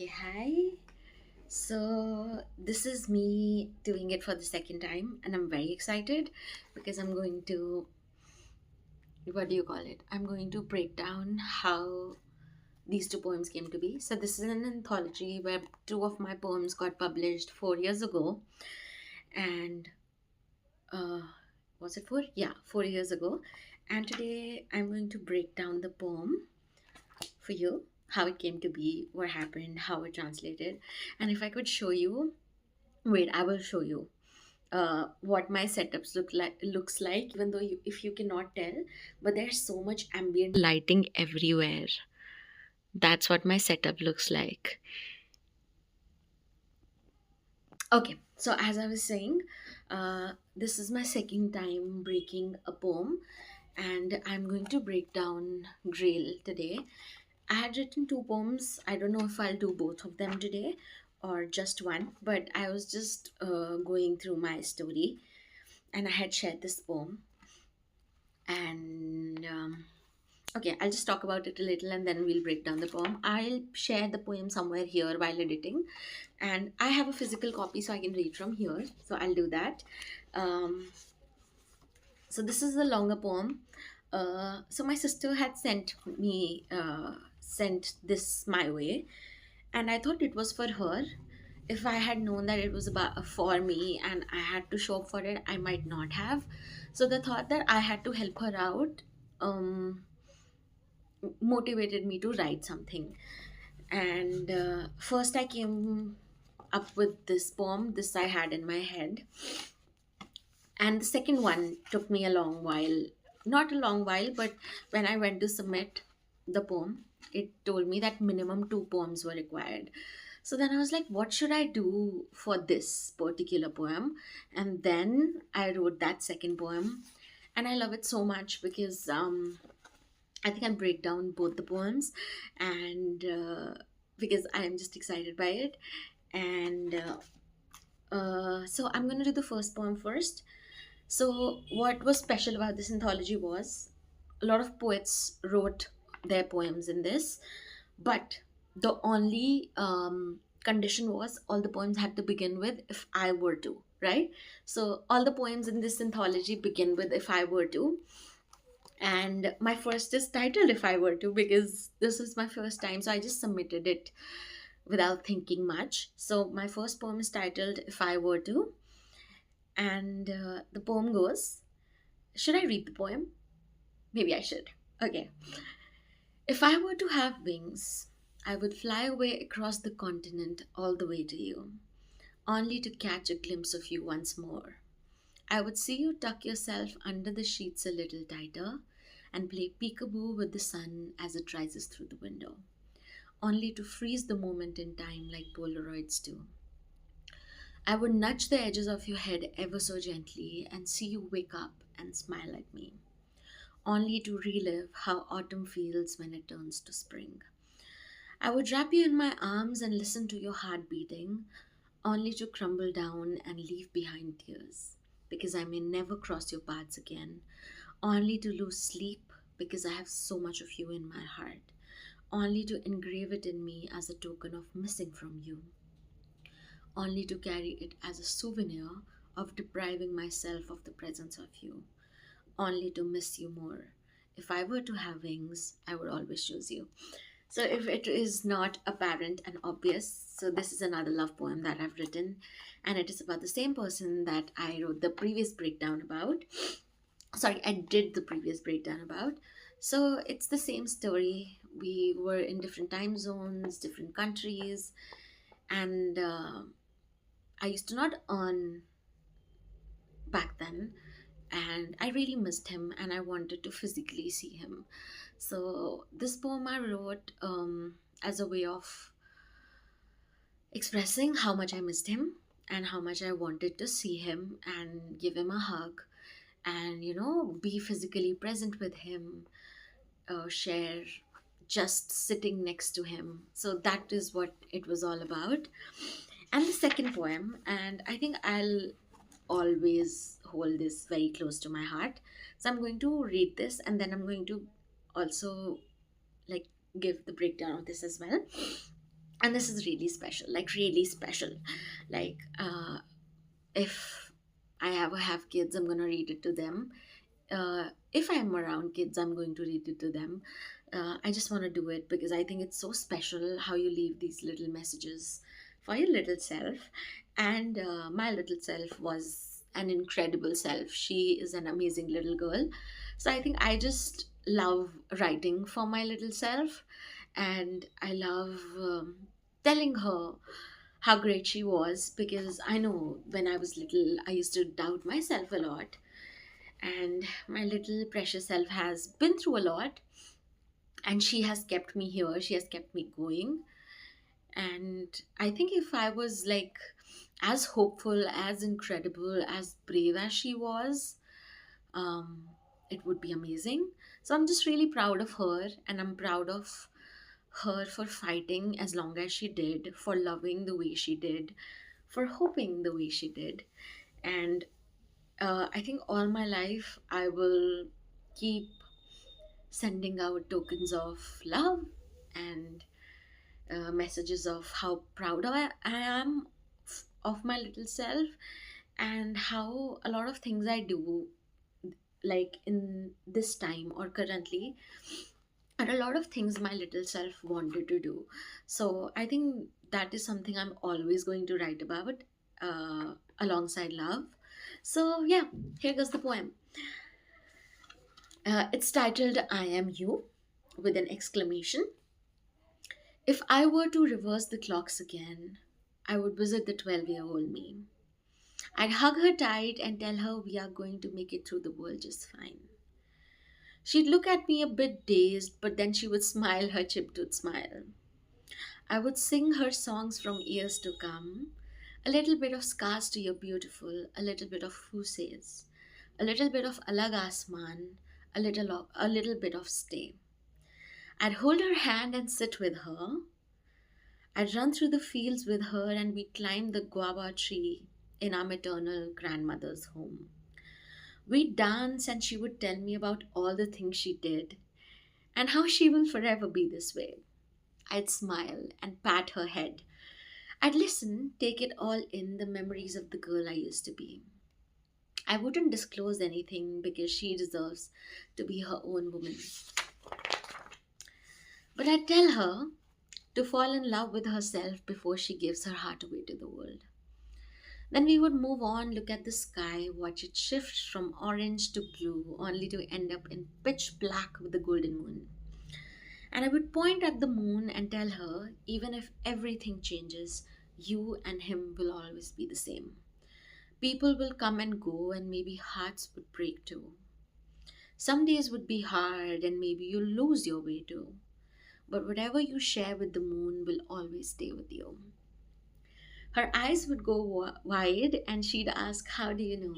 Okay, hi. So, this is me doing it for the second time, and I'm very excited because I'm going to, what do you call it? I'm going to break down how these two poems came to be. So, this is an anthology where two of my poems got published 4 years ago, and uh, was it four? Yeah, 4 years ago. And today I'm going to break down the poem for you, how it came to be, what happened, how it translated, and if I could show you. Wait, I will show you what my setups looks like. Even though if you cannot tell, but there's so much ambient lighting everywhere. That's what my setup looks like. Okay, so as I was saying, this is my second time breaking a poem, and I'm going to break down Grail today. I had written two poems. I don't know if I'll do both of them today or just one, but I was just going through my story and I had shared this poem. And okay, I'll just talk about it a little and then we'll break down the poem. I'll share the poem somewhere here while editing, and I have a physical copy so I can read from here. So I'll do that. Um, so this is a longer poem. So my sister had sent this my way, and I thought it was for her. If I had known that it was about for me and I had to show up for it, I might not have. So the thought that I had to help her out um, motivated me to write something. And first, I came up with this poem. This I had in my head, and the second one took me a long while. Not a long while, but when I went to submit the poem, it told me that minimum two poems were required. So then I was like, what should I do for this particular poem? And then I wrote that second poem, and I love it so much because I think I'll break down both the poems, and because I'm just excited by it. And so I'm going to do the first poem first. So, what was special about this anthology was a lot of poets wrote their poems in this, but the only condition was all the poems had to begin with if I were to, right? So, all the poems in this anthology begin with if I were to. And my first is titled If I Were To because this is my first time. So, I just submitted it without thinking much. So, my first poem is titled If I Were To. And the poem goes, should I read the poem? Maybe I should. Okay. If I were to have wings, I would fly away across the continent all the way to you, only to catch a glimpse of you once more. I would see you tuck yourself under the sheets a little tighter and play peekaboo with the sun as it rises through the window, only to freeze the moment in time like Polaroids do. I would nudge the edges of your head ever so gently and see you wake up and smile at me, only to relive how autumn feels when it turns to spring. I would wrap you in my arms and listen to your heart beating, only to crumble down and leave behind tears, because I may never cross your paths again, only to lose sleep because I have so much of you in my heart, only to engrave it in me as a token of missing from you, only to carry it as a souvenir of depriving myself of the presence of you, only to miss you more. If I were to have wings, I would always choose you. So, if it is not apparent and obvious, so this is another love poem that I've written, and it is about the same person that I wrote the previous breakdown about. Sorry, I did the previous breakdown about. So, it's the same story. We were in different time zones, different countries, and I used to not earn back then, and I really missed him and I wanted to physically see him. So this poem I wrote as a way of expressing how much I missed him and how much I wanted to see him and give him a hug and be physically present with him, share just sitting next to him. So that is what it was all about. And the second poem, and I think I'll always hold this very close to my heart. So I'm going to read this and then I'm going to also like give the breakdown of this as well. And this is really special, like really special. Like, if I ever have kids, I'm gonna read it to them. If I'm around kids, I'm going to read it to them. I just want to do it because I think it's so special how you leave these little messages for your little self. And my little self was an incredible self. She is an amazing little girl. So I think I just love writing for my little self. And I love telling her how great she was, because I know when I was little, I used to doubt myself a lot, and my little precious self has been through a lot, and she has kept me here, she has kept me going. And I think if I was like as hopeful, as incredible, as brave as she was, um, it would be amazing. So I'm just really proud of her, and I'm proud of her for fighting as long as she did, for loving the way she did, for hoping the way she did. And I think all my life I will keep sending out tokens of love and messages of how proud I am of my little self, and how a lot of things I do, like in this time or currently, are a lot of things my little self wanted to do. So I think that is something I'm always going to write about, alongside love. So yeah, here goes the poem. It's titled I Am You, with an exclamation. If I were to reverse the clocks again, I would visit the 12-year-old me. I'd hug her tight and tell her we are going to make it through the world just fine. She'd look at me a bit dazed, but then she would smile her chip-tooth smile. I would sing her songs from years to come. A little bit of Scars to Your Beautiful, a little bit of Who Says, a little bit of Alag Asman, a little bit of Stay. I'd hold her hand and sit with her. I'd run through the fields with her, and we'd climb the guava tree in our maternal grandmother's home. We'd dance, and she would tell me about all the things she did and how she will forever be this way. I'd smile and pat her head. I'd listen, take it all in, the memories of the girl I used to be. I wouldn't disclose anything because she deserves to be her own woman. But I'd tell her to fall in love with herself before she gives her heart away to the world. Then we would move on, look at the sky, watch it shift from orange to blue, only to end up in pitch black with the golden moon. And I would point at the moon and tell her, even if everything changes, you and him will always be the same. People will come and go, and maybe hearts would break too. Some days would be hard, and maybe you'll lose your way too. But whatever you share with the moon will always stay with you. Her eyes would go wide, and she'd ask, how do you know?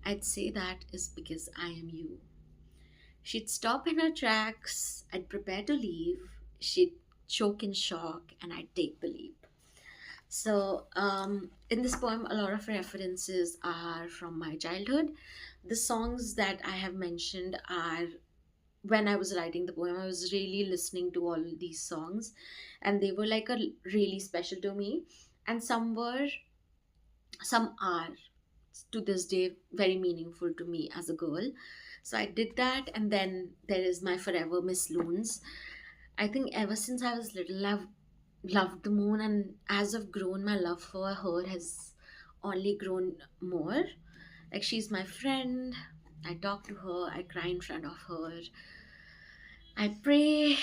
I'd say that is because I am you. She'd stop in her tracks, I'd prepare to leave, she'd choke in shock, and I'd take the leap. So, in this poem, a lot of references are from my childhood. The songs that I have mentioned are when I was writing the poem, I was really listening to all these songs, and they were like a really special to me. And some are to this day very meaningful to me as a girl. So I did that, and then there is my Forever Miss Loons. I think ever since I was little, I've loved the moon, and as I've grown, my love for her has only grown more. Like, she's my friend. I talk to her, I cry in front of her, I pray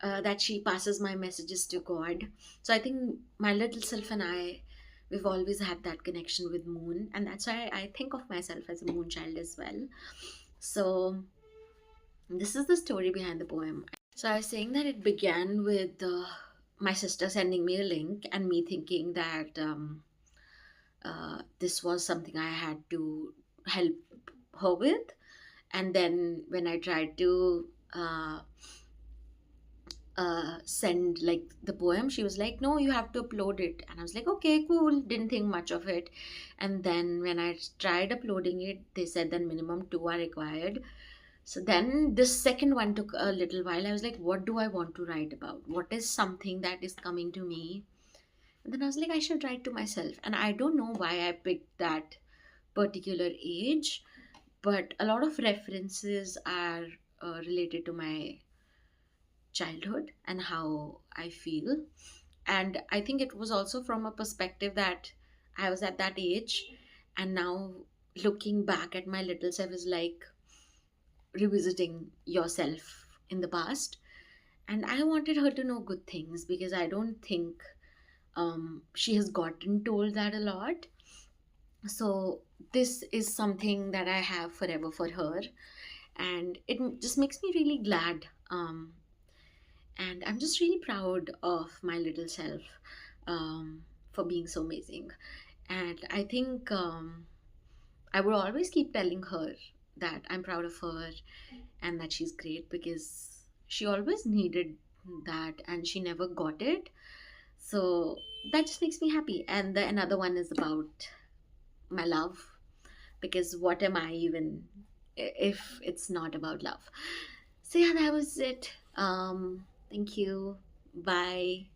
that she passes my messages to God. So I think my little self and I, we've always had that connection with moon, and that's why I think of myself as a moon child as well. So this is the story behind the poem. So I was saying that it began with my sister sending me a link and me thinking that this was something I had to help her with. And then when I tried to send like the poem, she was like, no, you have to upload it. And I was like, okay, cool, didn't think much of it. And then when I tried uploading it, they said that minimum two are required. So then this second one took a little while. I was like, what do I want to write about? What is something that is coming to me? And then I was like, I should write to myself. And I don't know why I picked that particular age, but a lot of references are related to my childhood and how I feel. And I think it was also from a perspective that I was at that age, and now looking back at my little self is like revisiting yourself in the past. And I wanted her to know good things because I don't think she has gotten told that a lot. So this is something that I have forever for her, and just makes me really glad. And I'm just really proud of my little self for being so amazing. And I think I would always keep telling her that I'm proud of her and that she's great because she always needed that and she never got it. So that just makes me happy. And the another one is about my love, because what am I even if it's not about love? So yeah, that was it. Thank you. Bye.